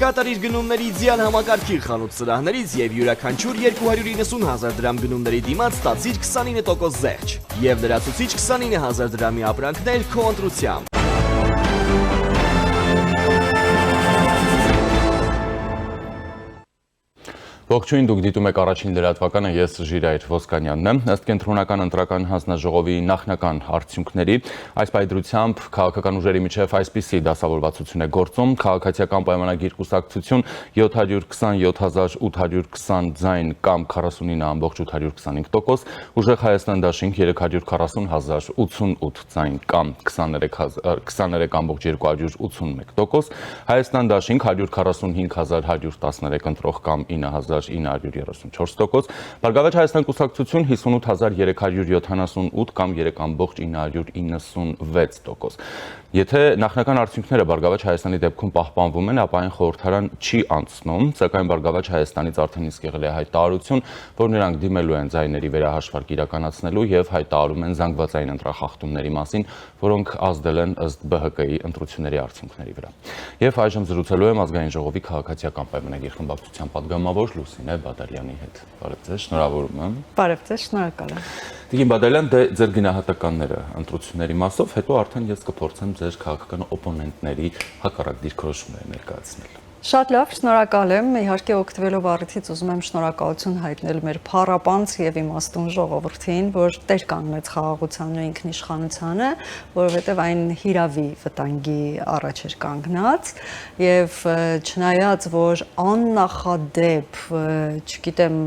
կատարիր գնումների ձյան համակարգի խանութ սրահներից եւ յուրաքանչյուր 290,000 դրամ գնումների դիմաց ստացիր 29% զեղչ եւ լրացուցիչ 29,000 դրամի ապրանքներ քո ընտրությամբ։ Ողջույն, դուք դիտում եք առաջին լրատվականը, ես Ժիրայր Ոսկանյանն եմ, ըստ կենտրոնական ընտրական հանձնաժողովի նախնական արդյունքների, այս պայդրությամբ քաղաքական ուժերի միջև այսպիսի դասավորվածություն է գործում, քաղաքացիական պայմանագիր կուսակցություն 727,820 ձայն կամ 49,825%, ուժեղ Հայաստան դաշինք 340,088 ձայն կամ 23,281%, Հայաստան դաշինք 145,113 ընտրող կամ 9,934%, Բարգավաճ Հայաստան կուսակցություն 58,378 կամ 3,996%։ Եթե նախնական արդյունքները Բարգավաճ Հայաստանի դեպքում պահպանվում են, ապա այն խորհրդարան չի անցնում, սակայն Բարգավաճ Հայաստանից արդեն իսկ եղել է հայտարարություն, որ նրանք դիմելու են ձայների վերահաշվարկ իրականացնելու եւ հայտարարում են զանգվածային ընտրախախտումների մասին, որոնք ազդել են ըստ ԲՀԿ-ի ընտրությունների արդյունքների վրա։ Եվ այժմ զրուցելու եմ ազգային ժողովի քաղաքացիական պայմանագիր խմբակցության պատգամավոր Լուսինե Բադալյանի հետ։ Բարև ձեզ, շնորհավորում եմ։ Բարև ձեզ, շնորհակալ եմ։ Տիկին Բադալյան, դե ձեր գնահատականները ընտրությունների մասով, հետո արդեն ես կփորձեմ ձեր քաղաքական օպոնենտների հակառակ դիրքորոշումները ներկայացնել։ Շատ լավ, շնորհակալ եմ։ Իհարկե օգտվելով առիթից ուզում եմ շնորհակալություն հայտնել մեր փառապանց եւ իմաստուն ժողովրդին, որ տեր կանգնեց խաղաղությանն ու ինքնիշխանությանը, որովհետեւ այն հիրավի վտանգի առաջ էր կանգնած եւ չնայած որ աննախադեպ, չգիտեմ,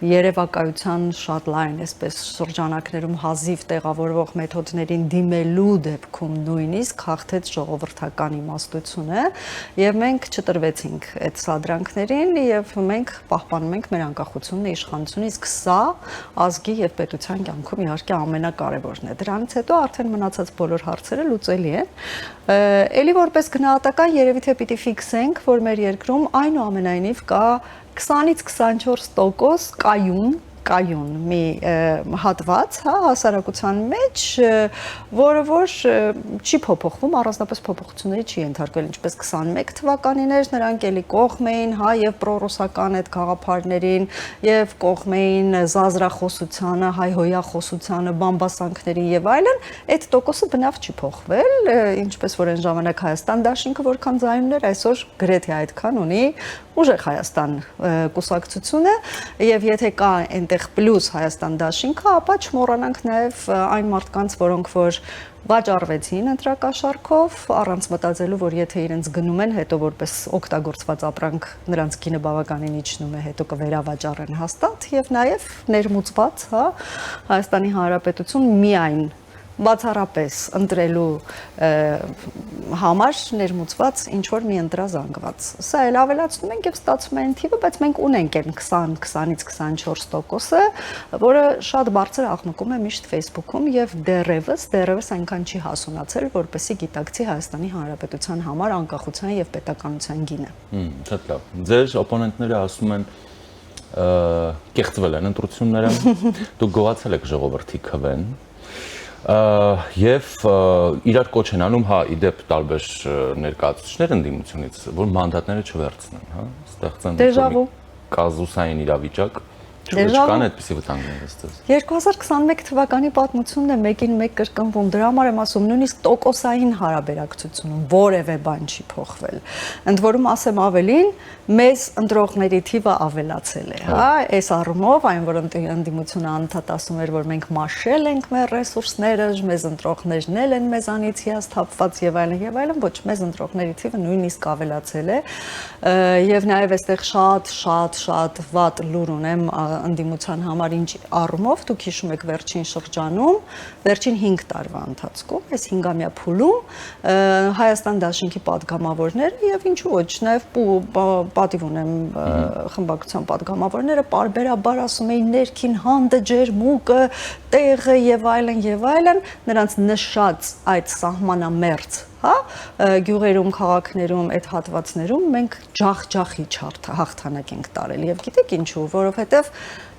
երևակայության շատ լայն այսպես շրջանակներում հազիվ տեղավորվող մեթոդներին դիմելու դեպքում նույնիսկ հաղթեց ժողովրդական իմաստությունը եւ մենք չտրվեցինք այդ սադրանքներին եւ մենք պահպանում ենք մեր անկախությունն ու իշխանությունը, իսկ սա ազգի եւ պետության կյանքում իհարկե ամենակարևորն է։ Դրանից հետո արդեն մնացած բոլոր հարցերը լուծելի են։ Էլի որպես գնահատական երևի թե պիտի ֆիքսենք, որ մեր երկրում այնուամենայնիվ կա 20-ից 24% կայուն մի հատված, հասարակության մեջ, որը որ չի փոփոխվում, առանձնապես փոփոխությունների չի ենթարկվել, ինչպես 21 թվականին էր, նրանք էլի կողմ էին, հա, եւ պրոռուսական այդ գաղափարներին, եւ կողմ էին զազրախոսությանը, հայհոյախոսությանը, բամբասանքներին եւ այլն, այդ տոկոսը բնավ չի փոխվել, ինչպես որ այն ժամանակ Հայաստան դաշինքը որքան ձայուն էր, այսօր գրեթե այդքան ունի ուժեղ Հայաստան կուսակցությունը եւ եթե կա այնտեղ պլյուս Հայաստան դաշինքը, ապա չմոռանանք նաեւ այն մարդկանց, որոնք որ վաճառվեցին ընտրակաշառքով, առանց մտածելու, որ եթե իրենց գնում են, հետո որպես օգտագործված ապրանք նրանց գինը բավականին իջնում է, հետո կվերավաճառեն հաստատ եւ նաեւ ներմուծված, հա, Հայաստանի Հանրապետություն միայն բացառապես ընտրելու համար ներմուծված ինչ-որ մի ընտրազանգված։ Սա էլ ավելացնում ենք եւ ստացվում է այն թիվը, բայց մենք ունենք այն 20-ից 24%-ը, որը շատ բարձր աղմկում է միշտ Facebook-ում եւ դեռևս այնքան չի հասունացել, որպեսզի գիտակցի Հայաստանի Հանրապետության համար անկախության եւ պետականության գինը։ Շատ լավ։ Ձեր օպոնենտները ասում են կեղծվել են ընտրությունները, դուք գողացել եք ժողովրդի քվեն։ Եվ իրար կոչ են անում, հա, իդեպ տարբեր ներկայացուցիչներ ընդդիմությունից, որ մանդատները չվերցնեն, հա, ստեղծեն կազուսային իրավիճակ, չկան այդպիսի վտանգներ ըստ ձեզ։ 2021 թվականի պատմությունն է մեկին մեկ կրկնվում, դրա համար եմ ասում, նույնիսկ տոկոսային հարաբերակցությունում որևէ բան չի փոխվել։ Ընդ որում ասեմ ավելին, մեզ ընտրողների թիվը ավելացել է, հա, այս առումով, այն որ ընդդիմությունը անդադար ասում էր, որ մենք մաշել ենք մեր ռեսուրսները, մեզ ընտրողներն են մեզանից հիասթափված եւ այլն, ոչ, մեզ ընտրողների թիվը նույնիսկ ավելացել է, եւ նաեւ այստեղ շատ վատ լուր ունեմ ընդդիմության համար ինչ առումով, դուք հիշում եք վերջին շրջանում, վերջին 5 տարվա ընթացքում, այս 5-ամյա փուլում Հայաստան դաշինքի պատգամավորները եւ ինչու ոչ, նաեւ պատիվ ունեմ խմբակցության պատգամավորները պարբերաբար ասում էին ներքին հանդը, ջերմուկը, տեղը եւ այլն, նրանց նշած այդ սահմանամերձ, հա, գյուղերում, քաղաքներում, այդ հատվածներում մենք ջախ-ջախի հաղթանակ ենք տարել եւ գիտեք ինչու, որովհետեւ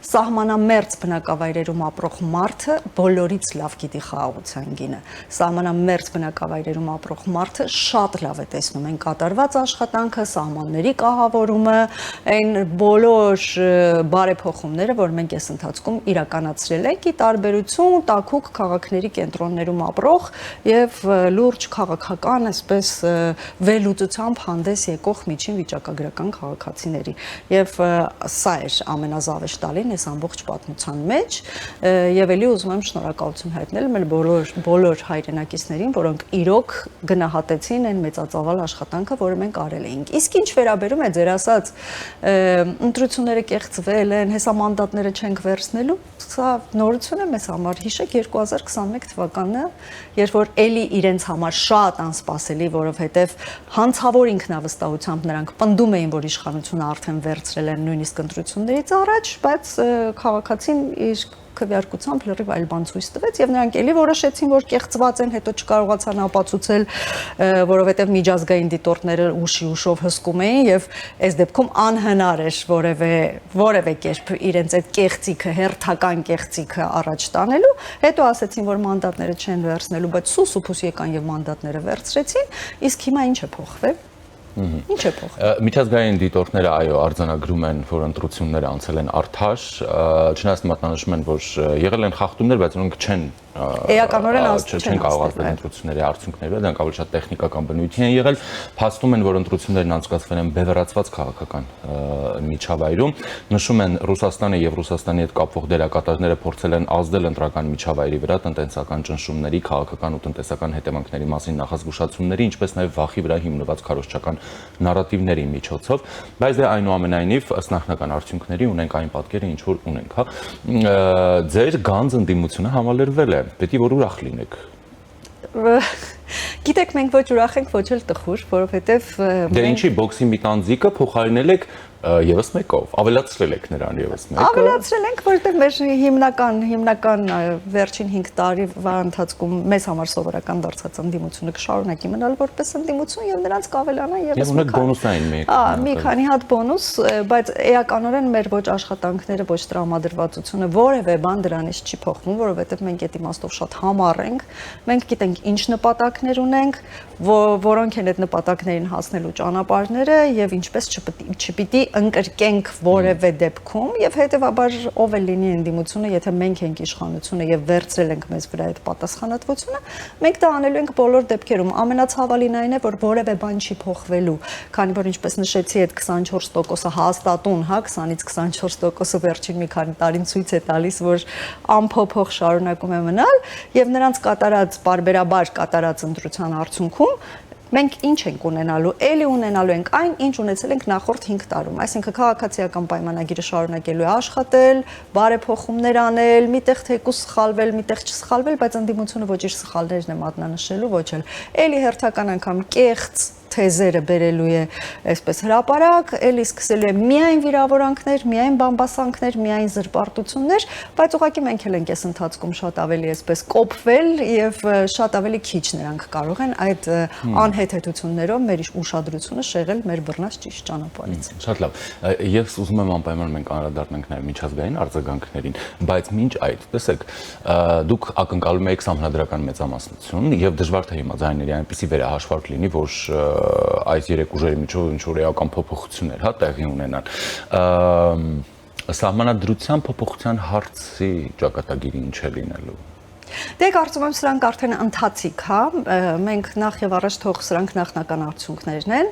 Սահմանամերձ բնակավայրերում ապրող մարդը բոլորից լավ գիտի խաղաղության գինը։ Սահմանամերձ բնակավայրերում ապրող մարդը շատ լավ է տեսնում այն կատարված աշխատանքը, սահմանների կահավորումը, այն բոլոր բարեփոխումները, որ մենք այս ընթացքում իրականացրել ենք, ի տարբերություն տաքուկ քաղաքների կենտրոններում ապրող եւ լուրջ քաղաքական, այսպես վերլուծությամբ հանդես եկող միջին վիճակագրական քաղաքացիների։ Եվ սա էր ամենազավեշտալին այս ամբողջ պատմության մեջ, եւ ելի ուզում եմ շնորհակալություն հայտնել մեր բոլոր հայրենակիցներին, որոնք իրոք գնահատեցին այն մեծածավալ աշխատանքը, որը մենք արել էինք։ Իսկ ինչ վերաբերում է ձեր ասած ընտրությունները կեղծվել են, հեսա մանդատները չենք վերցնելու, սա նորություն է մեզ համար։ Հիշեք 2021 թվականը, երբ որ էլի իրենց համար շատ անսպասելի, որովհետև հանցավոր ինքնավստահությամբ նրանք պնդում էին, որ իշխանությունը արդեն վերցրել են նույնիսկ ընտրություններից առաջ, բայց քաղաքացին իր քվեարկությամբ լրիվ այլ բան ցույց տվեց եւ նրանք էլի որոշեցին, որ կեղծված են, հետո չկարողացան ապացուցել, որովհետեւ միջազգային դիտորդները ուշով հսկում էին եւ այս դեպքում անհնար էր որևէ կերպ իրենց այդ կեղծիքը, հերթական կեղծիքը առաջ տանելու, հետո ասեցին, որ մանդատները չեն վերցնելու, բայց սուսուփուս եկան եւ մանդատները վերցրեցին, իսկ հիմա ինչ է փոխվել։ Ինչ է փոխվել։ Միջազգային դիտորդները այո արձանագրում են, որ ընտրությունները անցել են արդար, չնայած մատնանշում են, որ եղել են խախտումներ, բայց նրանք չեն չեն կարողացել ընտրությունների արդյունքները, դրանք ավելի շատ տեխնիկական բնույթի են եղել, փաստում են, որ ընտրություններն անցկացվել են բևեռացված քաղաքական միջավայրում, նշում են Ռուսաստանը եւ Ռուսաստանի հետ կապվող դերակատարները փորձել են ազդել ընտրական միջավայրի վրա տնտեսական ճնշումների, քաղաքական ու տնտեսական հետևանքների մասին նախազգուշացումների, ինչպես նաեւ վախի վրա հիմնված քարոզչական նարատիվների միջոցով, բայց դե այնուամենայնիվ ըստ նախնական արդյունքների ունենք այն պատկերը, ինչ որ ունենք, հա։ Ձեր գանձ ընդդիմությունը համալրվել է, պետք է որ ուրախ լինեք։ Գիտեք, մենք ոչ ուրախ ենք, ոչ էլ տխուր, որովհետև դե ինչի բոքսի մի տանձիկը փոխարինել եք եւս մեկով, ավելացրել եք նրան եւս մեկը։ Ավելացրել ենք, որովհետև մեր հիմնական վերջին 5 տարվա ընթացքում մեզ համար սովորական դարձած ընդդիմությունը կշարունակի մնալ որպես ընդդիմություն եւ նրանց կավելանա եւս մի բոնուսային մի քանի հատ բոնուս, բայց էականորեն մեր ոչ աշխատանքները, ոչ տրամադրվածությունը որևէ բան դրանից չի փոխվում, որովհետև մենք այդ իմաստով շատ համառ ենք։ Մենք գիտենք ինչ նպատակներ ունենք, որոնք են այդ նպատակներին հասնելու ճանապարհները եւ ինչպես չպիտի ընկրկենք որևէ դեպքում եւ հետեւաբար ով է լինի ընդդիմությունը, եթե մենք ենք իշխանությունը եւ վերցրել ենք մեզ վրա այդ պատասխանատվությունը, մենք դա անելու ենք բոլոր դեպքերում։ Ամենացավալին այն է, որ որևէ բան չի փոխվելու, քանի որ ինչպես նշեցի, այդ 24%-ը հաստատուն, հա, 20-ից 24%-ը վերջին մի քանի տարին ցույց է տալիս, որ անփոփոխ շարունակում է մնալ եւ նրանց կատարած բարբերաբար կատարած ընտրության արդյունքում մենք ինչ ենք ունենալու, էլի ունենալու ենք այն, ինչ ունեցել ենք նախորդ 5 տարում, այսինքն քաղաքացիական պայմանագիրը շարունակելու է աշխատել, բարեփոխումներ անել, միտեղ թեկուզ սխալվել, միտեղ չսխալվել, բայց ընդդիմությունը ոչ իր սխալներն է մատնանշելու, ոչ էլ։ Էլի հերթական անգամ կեղծ թեզերը բերելու է այսպես հրապարակ, էլի սկսելու է միայն վիրավորանքներ, միայն բամբասանքներ, միայն զրպարտություններ, բայց ուղղակի մենք էլ ենք այս ընթացքում շատ ավելի այսպես կոփվել եւ շատ ավելի քիչ նրանք կարող են այդ անհեթեթություններով մեր ուշադրությունը շեղել մեր բռնած ճիշտ ճանապարհից։ Շատ լավ։ Ես ուզում եմ անպայման մենք անդրադառնանք նաեւ միջազգային արձագանքներին, բայց մինչ այդ, տեսեք, դուք ակնկալում եք համանդրական մեծամասնություն եւ դժվար թե հիմա ձայների այնպեսի վերահաշվարկ լինի, որ այս երեք ուժերի միջով ինչ-որ էական փոփոխություններ, հա, տեղի ունենան։ Սահմանադրության փոփոխության հարցի ճակատագիրը ինչ է լինելու։ Դե կարծում եմ սրանք արդեն ընթացիկ, հա, մենք նախ եւ առաջ թող սրանք նախնական արդյունքներն են։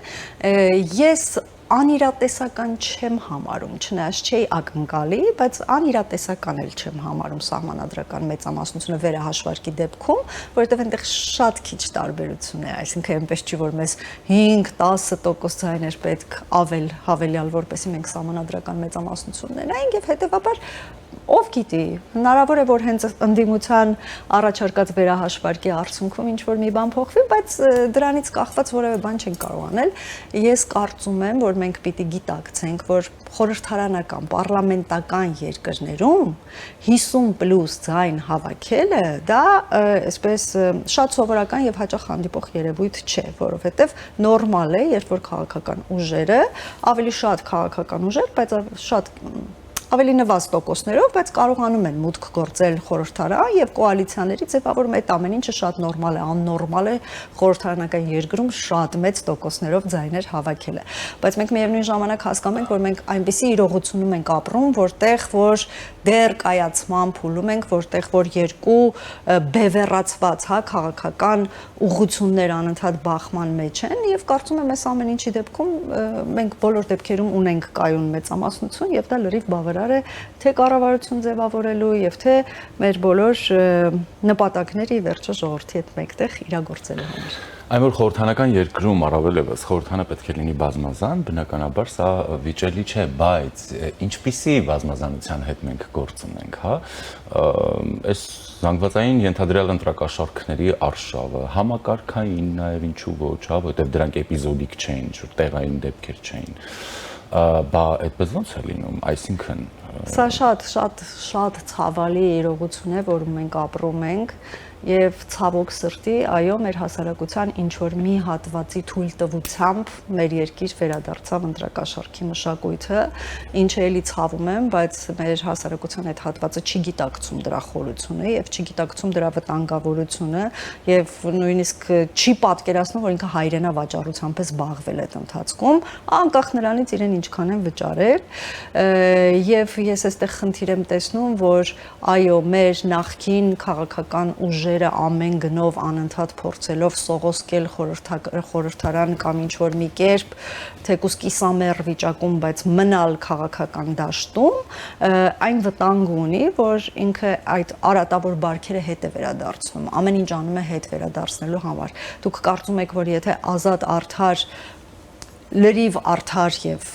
Ես անիրատեսական չեմ համարում, չնայած չէի ակնկալի, բայց անիրատեսական էլ չեմ համարում սահմանադրական մեծամասնությունը վերահաշվարկի դեպքում, որովհետև այնտեղ շատ քիչ տարբերություն է, այսինքն այնպես չի, որ մեզ 5-10% ձայներ պետք հավելյալ, որպեսզի մենք սահմանադրական մեծամասնություն ունենայինք եւ հետեւաբար ով գիտի, հնարավոր է, որ հենց ընդդիմության առաջարկած վերահաշվարկի արդյունքում ինչ-որ մի բան փոխվի, բայց դրանից կախված որևէ բան չեն կարող անել։ Ես կարծում եմ, որ մենք պիտի գիտակցենք, որ խորհրդարանական, պարլամենտական երկրներում 50+ ձայն հավաքելը դա այսպես շատ սովորական եւ հաճախ հանդիպող երևույթ չէ, որովհետեւ նորմալ է, երբ որ քաղաքական ուժերը, ավելի շատ քաղաքական ուժեր, բայց շատ ավելի նվազ տոկոսներով, բայց կարողանում են մուտք գործել խորհրդարան եւ կոալիցիաների ձևավորում այդ ամեն ինչը շատ նորմալ է, աննորմալ է խորհրդարանական երկրում շատ մեծ տոկոսներով ձայներ հավաքելը։ Բայց մենք միևնույն ժամանակ հասկանում ենք, որ մենք այնպիսի իրողությունում ենք ապրում, որտեղ որ դեռ կայացման փուլում ենք, որտեղ որ երկու բևեռացված, հա, քաղաքական ուղղություններ անընդհատ բախման մեջ են եւ կարծում եմ այս ամեն ինչի դեպքում մենք բոլոր դեպքերում ունենք կայուն մեծամասնություն եւ դա լրիվ բավարար է թե կառավարություն ձևավորելու եւ թե մեր բոլոր նպատակների վերջը ժողովրդի հետ մեկտեղ իրագործելու համար։ Այն որ խորհրդանական երկրում առավել եւս խորհրդանը պետք է լինի բազմազան, բնականաբար սա վիճելի չէ, բայց ինչպիսի բազմազանության հետ մենք գործ ունենք, հա, այս զանգվածային ենթադրյալ ընտրակաշարքների արշավը, համակարգային նաեւ ինչու ոչ, հա, որովհետեւ դրանք էպիզոդիկ չէին, ինչ-որ տեղային դեպքեր չէին, բա այդպես ոնց է լինում, այսինքն Սա շատ ցավալի իրողություն է, որում մենք ապրում ենք եւ ցավոք սրտի, այո, մեր հասարակության ինչ որ մի հատվածի թույլտվությամբ մեր երկիր վերադարձավ ընտրակաշարքի մշակույթը, ինչը էլի ցավում եմ, բայց մեր հասարակության այդ հատվածը չի գիտակցում դրա խորությունը եւ չի գիտակցում դրա վտանգավորությունը եւ նույնիսկ չի պատկերացնում, որ ինքը հայրենավաճառությամբ է զբաղվել այդ ընթացքում, անկախ նրանից իրեն ինչքան են վճարել եւ ես այստեղ խնդիր եմ տեսնում, որ այո, մեր նախկին քաղաքական ուժերը ամեն գնով անընդհատ փորձելով սողոսկել խորհրդարան կամ ինչ-որ մի կերպ, թեկուզ կիսամեռ վիճակում, բայց մնալ քաղաքական դաշտում, այն վտանգ ունի, որ ինքը այդ արատավոր բարքերը հետ է վերադարձնում, ամեն ինչ անում է հետ վերադարձնելու համար։ Դուք կարծում եք, որ եթե ազատ, արդար, լրիվ արդար եւ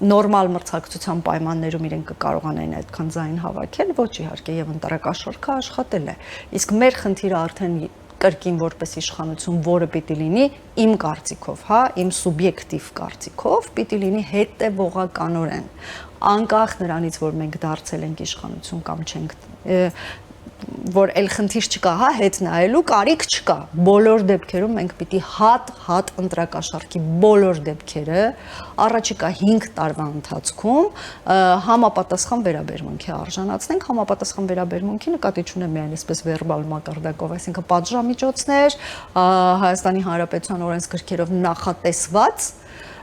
նորմալ մրցակցության պայմաններում իրենք կկարողանային այդքան ձայն հավաքել, ոչ իհարկե եւ ընտրակաշարքը աշխատել է։ Իսկ մեր խնդիրը արդեն կրկին որպես իշխանություն, որը պիտի լինի իմ կարծիքով, հա, իմ սուբյեկտիվ կարծիքով, պիտի լինի հետևողականորեն, անկախ նրանից, որ մենք դարձել ենք իշխանություն կամ չենք, որ էլ խնդիր չկա, հա, հետ նայելու կարիք չկա։ Բոլոր դեպքերում մենք պիտի հատ ընտրակաշարքի բոլոր դեպքերը առաջիկա 5 տարվա ընթացքում համապատասխան վերաբերմունքի արժանացնենք, համապատասխան վերաբերմունքի նկատի չունեմ միայն այսպես վերբալ մակարդակով, այսինքն պատժամիջոցներ, Հայաստանի Հանրապետության օրենսգրքերով նախատեսված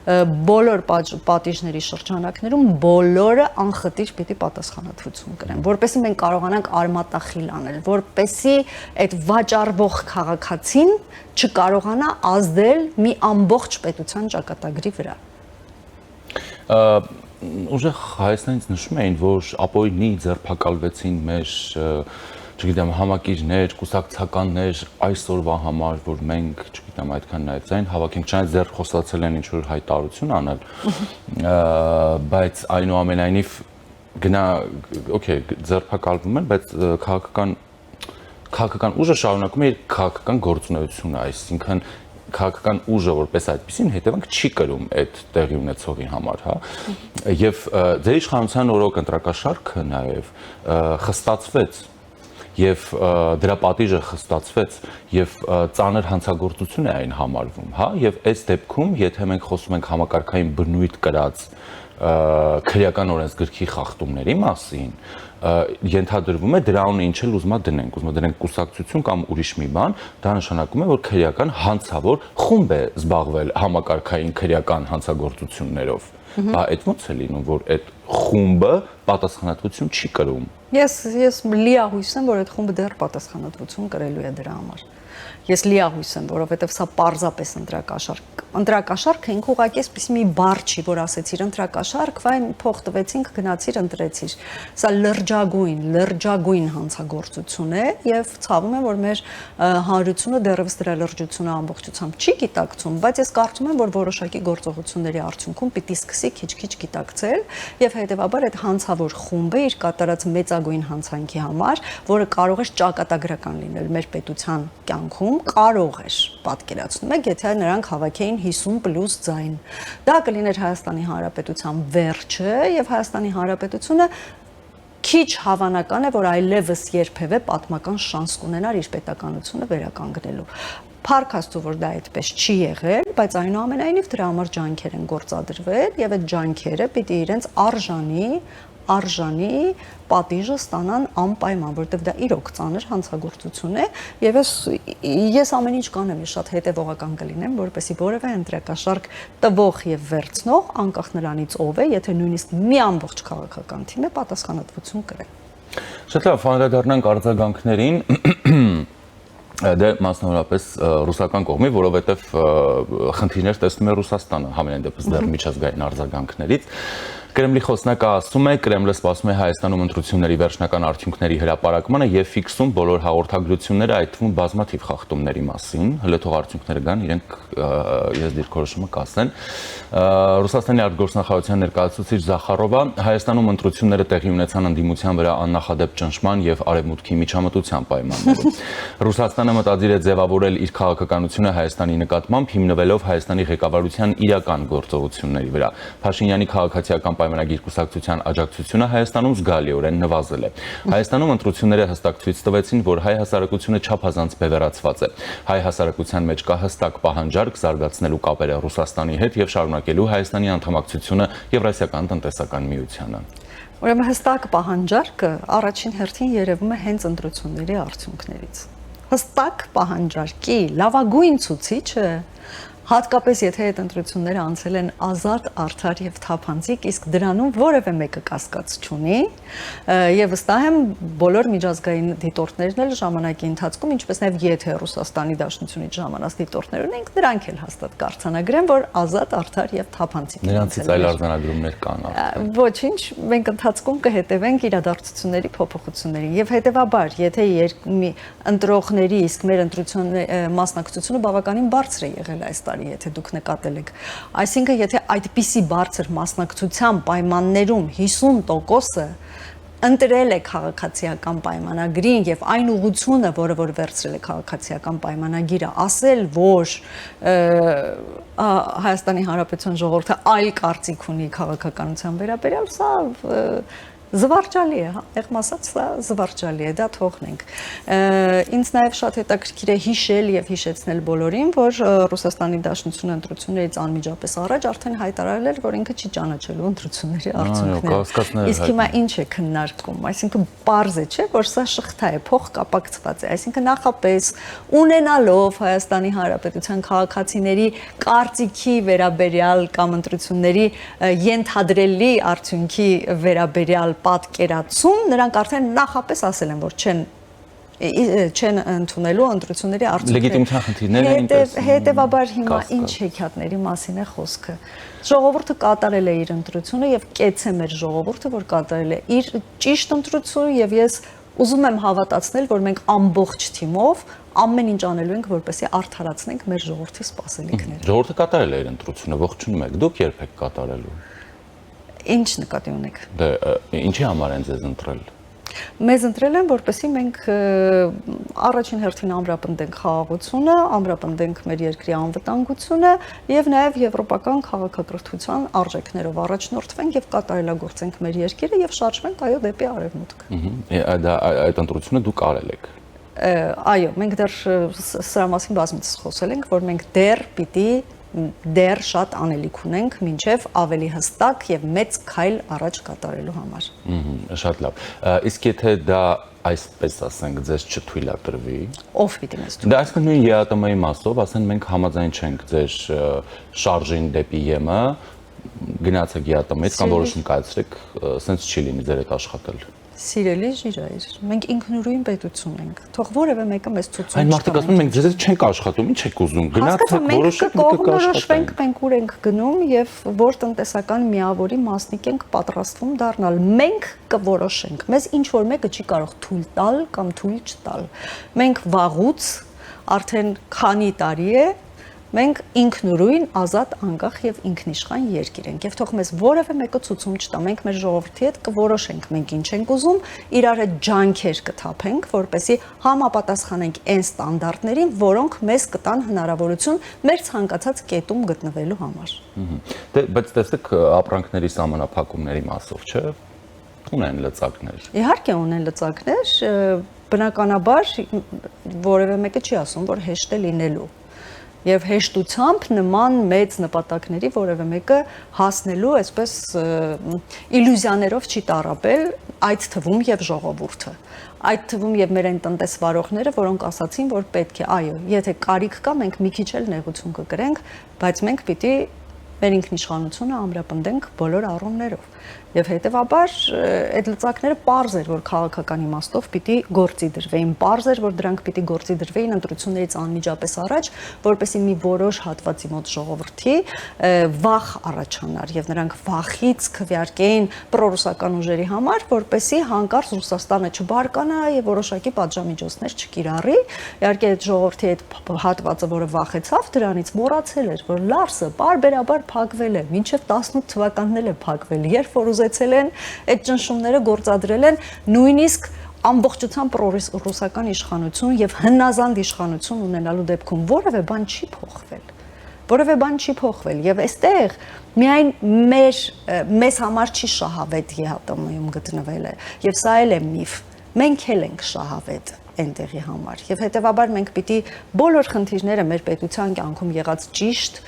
բոլոր պատիժների շրջանակներում բոլորը անխտիր պիտի պատասխանատվություն կրեն, որպեսզի մենք կարողանանք արմատախիլ անել, որպեսզի այդ վաճառվող քաղաքացին չկարողանա ազդել մի ամբողջ պետության ճակատագրի վրա։ Ուժեղ Հայաստանից նշում էին, որ ապօրինի ձերբակալվեցին մեր չգիտեմ, համակիրներ, կուսակցականներ այսօրվա համար, որ մենք, չգիտեմ, այդքան նայած այն հավաքենք, չնայած դեռ խոստացել են ինչ-որ հայտարարություն անել, բայց այնուամենայնիվ գնա, օքեյ, ձերբակալվում են, բայց քաղաքական ուժը շարունակում է իր քաղաքական գործունեությունը, այսինքն քաղաքական ուժը որպես այդպեսին հետևանք չի կրում այդ տեղի ունեցողի համար, հա, եւ ձեր իշխանության օրոք ընտրակաշարքը նաեւ խստացվեց եւ դրա պատիժը խստացվեց եւ ծանր հանցագործություն է այն համարվում, հա, եւ այս դեպքում, եթե մենք խոսում ենք համակարգային բնույթ կրած քրեական օրենսգրքի խախտումների մասին, ենթադրվում է դրան ինչ էլ ուզում դնենք կուսակցություն կամ ուրիշ մի բան, դա նշանակում է, որ քրեական հանցավոր խումբ է զբաղվել համակարգային քրեական հանցագործություններով։ Բա այդ ոնց է լինում, որ այդ խումբը պատասխանատվություն չի կրում։ Ես լիահույս եմ, որ այդ խումբը դեռ պատասխանատվություն կրելու է դրա համար։ Ես լիահույս եմ, որովհետև սա պարզապես ընտրակաշարքը ինքը ուղղակի էսպես մի բառ չի, որ ասեցիր ընտրակաշարք, վայ փող տվեցինք, գնացիր ընտրեցիր։ Սա լրջագույն հանցագործություն է եւ ցավում եմ, որ մեր հանրությունը դեռևս դրա լրջությունը ամբողջությամբ չի գիտակցում, բայց ես կարծում եմ, որ որոշակի գործողությունների արդյունքում պիտի սկսի քիչ-քիչ գիտակցել եւ հետեւաբար այդ հանցավոր խումբը իր կատարած մեծագույն հանցանքի համար, որը կարող է ճակատագրական լինել մեր պետության կյանքում, կարող էր, պատկերացնում եք, եթե նրանք հավաքեին 50+ ձայն։ Դա կլիներ Հայաստանի Հանրապետության վերջը եւ Հայաստանի Հանրապետությունը քիչ հավանական է, որ այլևս երբևէ պատմական շանս կունենար իր պետականությունը վերականգնելու։ Փառք Աստծո, որ դա այդպես չի եղել, բայց այնուամենայնիվ դրա համար ջանքեր են գործադրվել եւ այդ ջանքերը պիտի իրենց արժանի պատիժը ստանան անպայման, որովհետև դա իրոք ծանր հանցագործություն է եւ ես ամեն ինչ կանեմ, շատ հետեւողական կլինեմ, որպեսզի որևէ ընտրակաշարք տվող եւ վերցնող, անկախ նրանից ով է, եթե նույնիսկ մի ամբողջ քաղաքական թիմ է, պատասխանատվություն կրի։ Շատ լավ, անդրադառնանք արձագանքներին դե մասնավորապես ռուսական կողմի, որովհետև խնդիրներ տեսնում է Ռուսաստանը համենայն դեպս դեռ միջազգային արձագանքներից։ Կրեմլի խոսնակը ասում է, Կրեմլը սպասում է Հայաստանում ընտրությունների վերջնական արդյունքների հրապարակմանը եւ ֆիքսում բոլոր հաղորդագրությունները, այդ թվում բազմաթիվ խախտումների մասին, հələ թող արդյունքները գան, իրենք ես դիրքորոշումը կասեն։ Ռուսաստանի արտգործնախարարության ներկայացուցիչ Զախարովը Հայաստանում ընտրությունները տեղի ունեցան ընդդիմության վրա աննախադեպ ճնշման եւ արևմուտքի միջամտության պայմաններում։ Ռուսաստանը մտադիր է ձևավորել իր քաղաքականությունը Հայաստանի նկատմամբ, հիմնվելով Հայաստանի ղեկավարության իրական գործողությունների վրա։ Փաշինյանի քաղաքացիական պայմանագիր կուսակցության աջակցությունը Հայաստանում զգալիորեն նվազել է։ Հայաստանում ընտրությունները հստակ ցույց տվեցին, որ հայ հասարակությունը չափազանց բևեռացված է։ Հայ հասարակության մեջ կա հստակ պահանջարկ զարգացնելու կապերը Ռուսաստանի հետ եւ շարունակելու Հայաստանի անդամակցությունը Եվրասիական տնտեսական միությանը։ Ուրեմն հստակ պահանջարկը առաջին հերթին երևում է հենց ընտրությունների արդյունքներից։ Հստակ պահանջարկի լավագույն ցուցիչը հատկապես եթե այդ ընտրությունները անցել են ազատ, արդար եւ թափանցիկ, իսկ դրանում որևէ մեկը կասկած չունի, եւ վստահ եմ բոլոր միջազգային դիտորդներն էլ ժամանակի ընթացքում, ինչպես նաեւ եթե Ռուսաստանի Դաշնությունից ժամանած դիտորդներ ունենք, դրանք էլ հաստատ կարձանագրեն, որ ազատ, արդար եւ թափանցիկ։ Նրանցից այլ արձանագրումներ կան արդեն։ Ոչինչ, մենք ընթացքում կհետևենք իրադարձությունների փոփոխություններին եւ հետեւաբար, եթե ընտրողների իսկ մեր ընտրությունների մասնակցությունը բավականին բարձր է եղել այս եթե դուք նկատել եք, այսինքն եթե այդպիսի բարձր մասնակցության պայմաններում 50%-ը ընտրել է քաղաքացիական պայմանագրին եւ այն ուղղությունը, որը որ վերցրել է քաղաքացիական պայմանագիրը, ասել, որ Հայաստանի Հանրապետության ժողովուրդը այլ կարծիք ունի քաղաքականության վերաբերյալ, սա զվարճալի է, եղմ ասած, սա զվարճալի է, դա թողնենք։ Ինձ նաև շատ հետաքրքիր է հիշել եւ հիշեցնել բոլորին, որ Ռուսաստանի Դաշնությունը ընտրություններից անմիջապես առաջ արդեն հայտարարել էր, որ ինքը չի ճանաչելու ընտրությունների արդյունքները։ Իսկ հիմա ինչ է քննարկում, այսինքն պարզ է, չէ, որ սա շղթա է, փող կապակցված է, այսինքն նախապես ունենալով Հայաստանի Հանրապետության քաղաքացիների կարծիքի վերաբերյալ կամ ընտրությունների ենթադրելի արդյունքի վերաբերյալ պատկերացում, նրանք արդեն նախապես ասել են, որ չեն ընդունելու ընտրությունների արդյունքները։ Լեգիտիմության խնդիրներ են տեսնում։ Հետևաբար հիմա ինչ հեքիաթների մասին է խոսքը։ Ժողովուրդը կատարել է իր ընտրությունը եւ կեցե մեր ժողովուրդը, որ կատարել է իր ճիշտ ընտրությունը եւ ես ուզում եմ հավատացնել, որ մենք ամբողջ թիմով ամեն ինչ անելու ենք, որպեսզի արդարացնենք մեր ժողովրդի սպասելիքները։ Ժողովուրդը կատարել է իր ընտրությունը, ողջունում եք, դուք երբ եք կատարելու։ Ինչ նկատի ունեք։ Դե ինչի համար են ձեզ ընտրել։ Մեզ ընտրել են, որպեսզի մենք առաջին հերթին ամրապնդենք խաղաղությունը, ամրապնդենք մեր երկրի անվտանգությունը եւ նաեւ եվրոպական քաղաքակրթության արժեքներով առաջնորդվենք եւ կատարելագործենք մեր երկիրը եւ շարժվենք այո դեպի արևմուտք։ Այդ ընտրությունը դուք արել եք։ Այո, մենք դեռ սրա մասին բազմիցս խոսել ենք, որ մենք դեռ շատ անելիք ունենք մինչև ավելի հստակ եւ մեծ քայլ առաջ կատարելու համար։ Շատ լավ։ Իսկ եթե դա այսպես ասենք, ձեզ չթույլատրվի։ Ով պիտի մեզ թույլ։ Դա այսինքն նույն ԵԱՏՄ-ի մասով, ասեն մենք համաձայն չենք ձեր շարժին դեպի ԵՄ, գնացեք ԵԱՏՄ-ից կամ որոշում կայացրեք, սենց չի լինի ձեր հետ աշխատել։ Սիրելի ժիրայր, մենք ինքնուրույն պետություն ենք։ Թող որևէ մեկը մեզ ցույց Այն մարդիկ ասում են մենք ձեզ չենք աշխատում, ինչ եք ուզում։ Գնացեք, որոշեք, կողմնորոշվենք, մենք ուր ենք գնում եւ որ տնտեսական միավորի մասնիկ ենք պատրաստվում դառնալ։ Մենք կորոշենք։ Մեզ ինչ որ մեկը չի կարող թույլ տալ կամ թույլ չտալ։ Մենք վաղուց արդեն քանի տարի է մենք ինքնուրույն, ազատ, անկախ եւ ինքնիշխան երկիր ենք եւ թող մեզ որևէ մեկը ցուցում չտա, մենք մեր ժողովրդի հետ կորոշենք, մենք ինչ ենք ուզում, իրար հետ ջանքեր կթափենք, որպեսզի համապատասխանենք այն ստանդարտներին, որոնք մեզ կտան հնարավորություն մեր ցանկացած կետում գտնվելու համար։ Բայց տեսեք ապրանքների սահմանափակումների մասով, չէ՞։ Ունեն լծակներ։ Իհարկե ունեն լծակներ, բնականաբար որևէ մեկը չի ասում, որ հեշտ է լինելու։ Եվ հեշտությամբ նման մեծ նպատակների որևէ մեկը հասնելու այսպես իլյուզիաներով չի տառապել, այդ թվում եւ ժողովուրդը։ Այդ թվում եւ մեր այն տնտեսվարողները, որոնք ասացին, որ պետք է, այո, եթե կարիք կա, մենք մի քիչ էլ նեղություն կկրենք, բայց մենք պիտի մեր ինքնիշխանությունը ամրապնդենք բոլոր առումներով։ Եվ հետևաբար այդ լծակները պարզ էր, որ քաղաքական իմաստով պիտի գործի դրվեին, պարզ էր, որ դրանք պիտի գործի դրվեին ընտրություններից անմիջապես առաջ, որպեսզի մի որոշ հատվածի մոտ ժողովրդի վախ առաջանար եւ նրանք վախից քվեարկեին պրոռուսական ուժերի համար, որպեսզի հանկարծ Ռուսաստանը չբարկանա եւ որոշակի պատժամիջոցներ չկիրառի։ Իհարկե այդ ժողովրդի այդ հատվածը, որը վախեցավ դրանից, մոռացել էր, որ Լարսը բարբերաբար փակվել է, մինչև 18 թվականն էլ է փակվել, երբ որ ուզեցել են այդ ճնշումները գործադրել են նույնիսկ ամբողջությամբ ռուսական իշխանություն եւ հնազանդ իշխանություն ունենալու դեպքում որևէ բան չի փոխվել։ Որևէ բան չի փոխվել եւ այստեղ միայն մեզ համար չի շահավետ ԵՀՏՄ-ում գտնվելը եւ սա էլ է միֆ։ Մենք էլ ենք շահավետ այնտեղի համար եւ հետեւաբար մենք պիտի բոլոր խնդիրները մեր պետության կյանքում եղած ճիշտ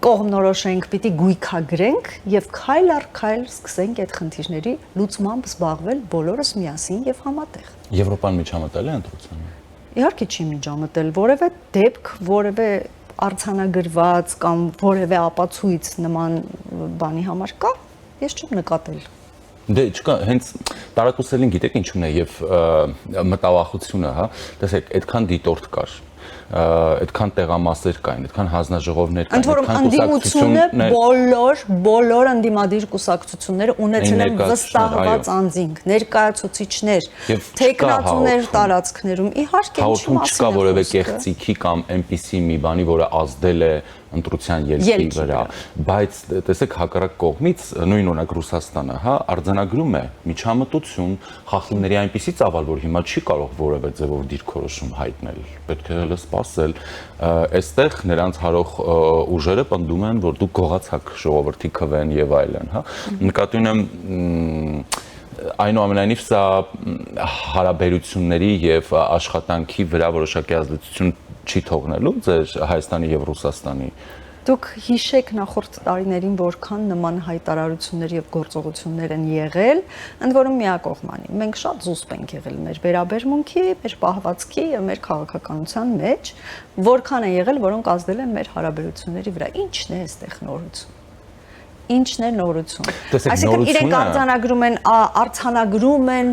կողմնորոշենք, պիտի գույքագրենք եւ քայլ առ քայլ սկսենք այդ խնդիրների լուծմամբ զբաղվել բոլորս միասին եւ համատեղ։ Եվրոպան միջամտել է ընտրությանը։ Իհարկե չի միջամտել, որևէ դեպք, որևէ արձանագրված կամ որևէ ապացույց նման բանի համար կա, ես չեմ նկատել։ Դե չկա, հենց տարակուսելին գիտեք ինչու՞ն է եւ մտավախությունը, հա, տեսեք, այդքան դիտորդ կար, այդքան տեղամասեր կային, այդքան հանձնաժողովներ կային, Ընդ որում ընդդիմությունը բոլոր ընդդիմադիր կուսակցությունները ունեցել են վստահված անձինք, ներկայացուցիչներ, տեխնատուներ տարածքներում, իհարկե ինչի մասին չկա որևէ կեղծիքի կամ այնպիսի մի բանի, որը ազդել է ընտրության ելքի վրա, բայց տեսեք հակառակ կողմից նույն օրինակ Ռուսաստանը, հա, արձանագրում է միջամտություն, խախտումների այնպիսի ծավալ, որ հիմա չի կարող որևէ ձևով դիրքորոշում հայտնել, պետք է հենց սպասել, այստեղ նրանց հարող ուժերը պնդում են, որ դուք գողացաք ժողովրդի քվեն եւ այլն, հա, նկատի ունեմ այնուամենայնիվ սա հարաբերությունների եւ աշխատանքի վրա որոշակի ազդեցություն չի թողնելու ձեր Հայաստանի եւ Ռուսաստանի։ Դուք հիշեք նախորդ տարիներին որքան նման հայտարարություններ եւ գործողություններ են եղել, ընդ որում միակողմանի։ Մենք շատ զուսպ ենք եղել մեր վերաբերմունքի, մեր պահվածքի եւ մեր քաղաքականության մեջ, որքան են եղել, որոնք ազդել են մեր հարաբերությունների վրա։ Ինչն է այստեղ նորություն։ Ինչն է նորություն։ Այսինքն իրենք արձանագրում են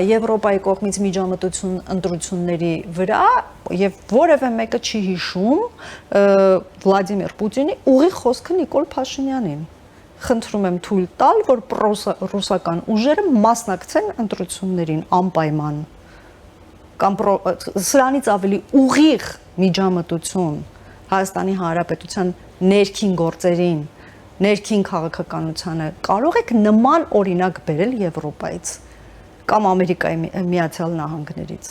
Եվրոպայի կողմից միջամտություն ընտրությունների վրա եւ որևէ մեկը չի հիշում Վլադիմիր Պուտինի ուղիղ խոսքը Նիկոլ Փաշինյանին։ Խնդրում եմ թույլ տալ, որ ռուսական ուժերը մասնակցեն ընտրություններին անպայման կամ սրանից ավելի ուղիղ միջամտություն Հայաստանի Հանրապետության ներքին գործերին ներքին քաղաքականությանը կարող եք նման օրինակ բերել Եվրոպայից կամ Ամերիկայի Միացյալ Նահանգներից։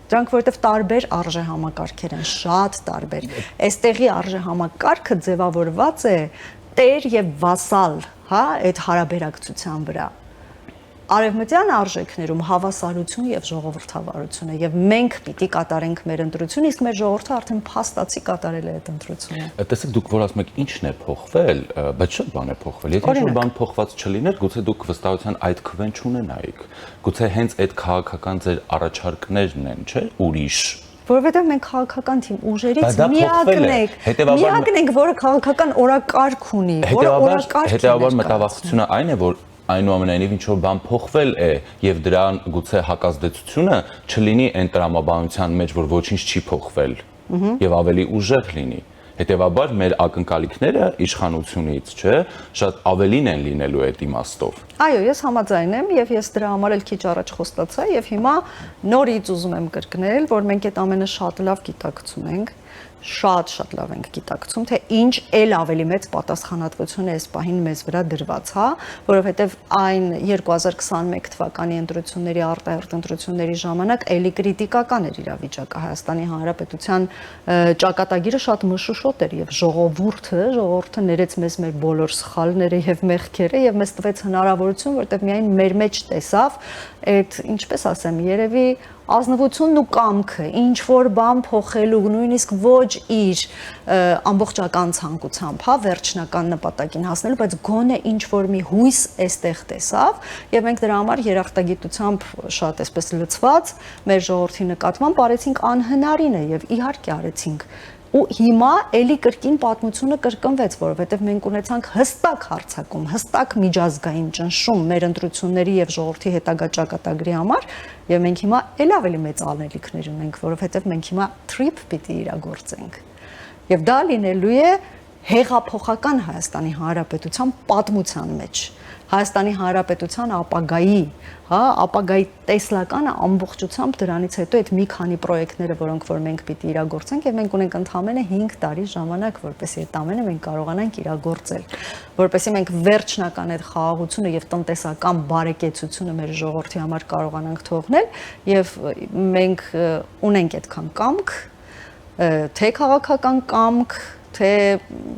Դրանք որովհետև տարբեր արժեհամակարգեր են, շատ տարբեր։ Այստեղի արժեհամակարգը ձևավորված է տեր եւ վասալ, հա, այդ հարաբերակցության վրա։ Արևմտյան արժեքներում հավասարություն եւ ժողովրդավարություն է եւ մենք պիտի կատարենք մեր ընտրությունը, իսկ մեր ժողովուրդը արդեն փաստացի կատարել է այդ ընտրությունը։ Տեսեք, դուք որ ասում եք ինչն է փոխվել, բայց շատ բան է փոխվել։ Եթե ինչ-որ բան փոխված չլիներ, գուցե դուք վստահության այդ քվեն չունենայիք։ Գուցե հենց այդ քաղաքական ձեր առաջարկներն են, չէ՞, ուրիշ։ Որովհետև մենք քաղաքական թիմ ուժերից միակն ենք, որը քաղաքական օրակարգ ունի, որը օրակարգ է։ Հետևաբար մտավախությունը այն է, որ այնուամենայնիվ ինչ-որ բան փոխվել է եւ դրան գուցե հակազդեցությունը չլինի այն տրամաբանության մեջ, որ ոչինչ չի փոխվել եւ ավելի ուժեղ լինի։ Հետևաբար մեր ակնկալիքները իշխանությունից, չէ, շատ ավելին են լինելու այդ իմաստով։ Այո, ես համաձայն եմ եւ ես դրա համար էլ քիչ առաջ խոստացա եւ հիմա նորից ուզում եմ կրկնել, որ մենք այդ ամենը շատ լավ գիտակցում ենք շատ լավ ենք գիտակցում, թե ինչ էլ ավելի մեծ պատասխանատվություն է այս պահին մեզ վրա դրված, հա, որովհետև այն 2021 թվականի ընտրությունների արտահերթ ընտրությունների ժամանակ էլի կրիտիկական էր իրավիճակը Հայաստանի Հանրապետության ճակատագիրը շատ մշուշոտ էր եւ ժողովուրդը ներեց մեզ մեր բոլոր սխալները եւ մեղքերը եւ մեզ տվեց հնարավորություն, որտեղ միայն մեր մեջ տեսավ այդ, ինչպես ասեմ, երևի ազնվությունն ու կամքը, ինչ որ բան փոխելու, նույնիսկ ոչ իր ամբողջական ցանկությամբ, հա, վերջնական նպատակին հասնելու, բայց գոնե ինչ որ մի հույս այստեղ տեսավ, եւ մենք դրա համար երախտագիտությամբ շատ այսպես լցված մեր ժողովրդի նկատմամբ արեցինք անհնարինը եւ իհարկե արեցինք ու հիմա էլի կրկին պատմությունը կրկնվեց, որովհետև մենք ունեցանք հստակ հարձակում, հստակ միջազգային ճնշում մեր ընտրությունների եւ ժողովրդի հետագա ճակատագրի համար, եւ մենք հիմա էլ ավելի մեծ անելիքներ ունենք, որովհետև մենք հիմա trip պիտի իրագործենք։ Եվ դա լինելու է հեղափոխական Հայաստանի Հանրապետության պատմության մեջ, Հայաստանի Հանրապետության ապագայի, հա, ապագայի տեսլականը ամբողջությամբ դրանից հետո այդ մի քանի պրոյեկտները, որոնք որ մենք պիտի իրագործենք, եւ մենք ունենք ընդամենը 5 տարի ժամանակ, որպեսզի այդ ամենը մենք կարողանանք իրագործել, որպեսզի մենք վերջնական այդ խաղաղությունը եւ տնտեսական բարեկեցությունը մեր ժողովրդի համար կարողանանք թողնել, եւ մենք ունենք այդքան կամք, թե քաղաքական կամք, թե